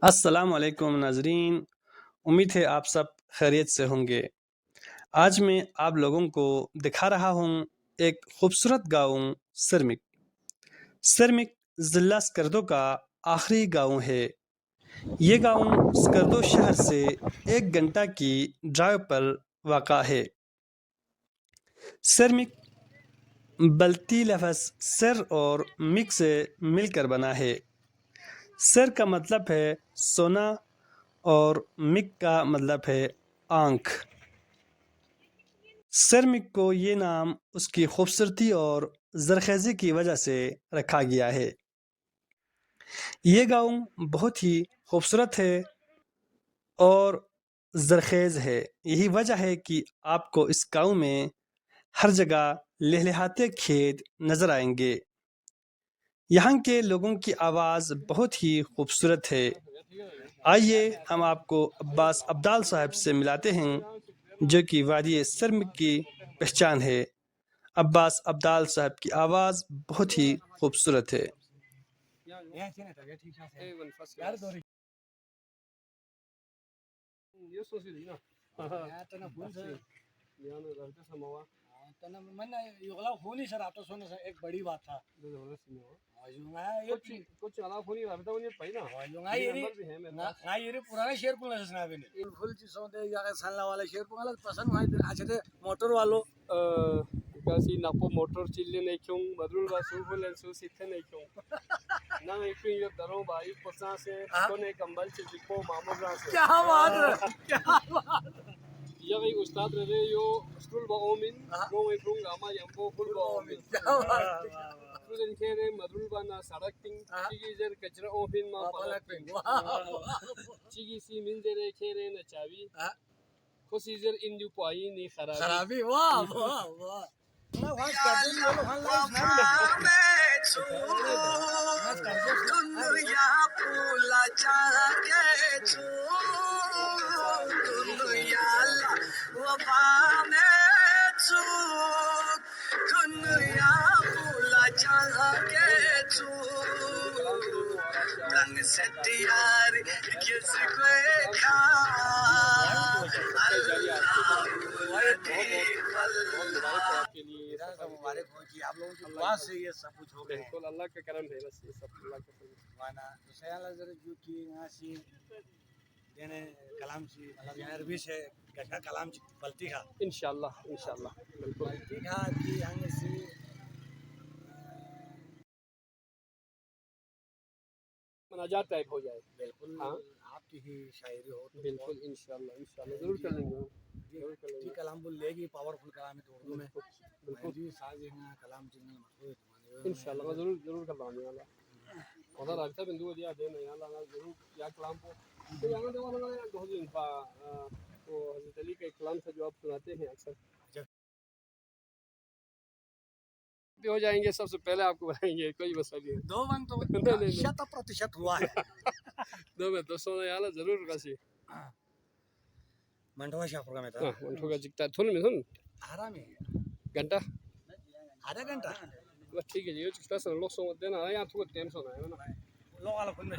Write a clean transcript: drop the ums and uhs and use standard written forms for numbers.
السلام علیکم ناظرین، امید ہے آپ سب خیریت سے ہوں گے۔ آج میں آپ لوگوں کو دکھا رہا ہوں ایک خوبصورت گاؤں سرمک۔ سرمک ضلع سکردو کا آخری گاؤں ہے۔ یہ گاؤں سکردو شہر سے 1 گھنٹہ کی ڈرائیو پر واقع ہے۔ سرمک بلتی لفظ سر اور مک سے مل کر بنا ہے۔ سر کا مطلب ہے سونا اور مک کا مطلب ہے آنکھ۔ سرمک کو یہ نام اس کی خوبصورتی اور زرخیزی کی وجہ سے رکھا گیا ہے۔ یہ گاؤں بہت ہی خوبصورت ہے اور زرخیز ہے۔ یہی وجہ ہے کہ آپ کو اس گاؤں میں ہر جگہ لہلہاتے کھیت نظر آئیں گے۔ یہاں کے لوگوں کی آواز بہت ہی خوبصورت ہے۔ آئیے ہم آپ کو عباس عبدال صاحب سے ملاتے ہیں جو کہ وادی سرمک کی پہچان ہے۔ عباس عبدال صاحب کی آواز بہت ہی خوبصورت ہے۔ ایک بڑی بات تھا پرانے شیر کو موٹر والوں kasi napo motor chille nei kyung madrul ba su bolen su sithe nei kyung na nei kyung yo darong ba ik posa se kone kambal se dikho mamura se kya baat ya gai ustad re yo school ba omin go ei krung ama yambo full ba omin student khere madrul ba na sarak ting chigi zer kachra omin ma palak ting chigi si min zere khere na chavi kosi zer indu pai ni kharabi wah wah wah دنیا پولا چاہ کے دنیا وفا میں دنیا پولا چاہ کے رنگ سے تیار کس کو مبارک ہو جی آپ لوگوں کی دعا سے یہ سب کچھ ہو گیا بالکل اللہ کا کرم ہے بس یہ سب اللہ کا کرم وانا تو سیال حضرت جو کی یہاں سی دینے کلام سی مطلب یہاں عربی سے گٹھا کلام بلتی کا انشاءاللہ بالکل بلتی کا کی یہاں سی مناجات ٹائپ ہو جائے بالکل آپ کی ہی شاعری ہو بالکل انشاءاللہ ضرور کر لیں گے جی کلام بول لے گی پاورفل کلام ہے تو اردو میں بالکل جی ساز ہے کلام جن انشاءاللہ ضرور کرواؤں گا اور راستہ بندو دیا دے میں یہاں ضرور یا کلام کو تو یہاں دے والا بہت انفا تو حضرت علی کا کلام تھا جو آپ سناتے ہیں اکثر بھی ہو جائیں گے سب سے پہلے آپ کو بتائیں گے کوئی مسئلہ نہیں دو من تو شت پرتیشت ہوا ہے دو میں 200 یالا ضرور کسی منٹوا شاپر کا میں تھا منٹوا کا جکتا تھن میں تھن آرام ہے گھنٹہ آدھا گھنٹہ بس ٹھیک ہے جی یہ چکتا سن لوگ سو دینا یہاں تھوڑا ٹائم سونا ہے نا لوگ والا کھن میں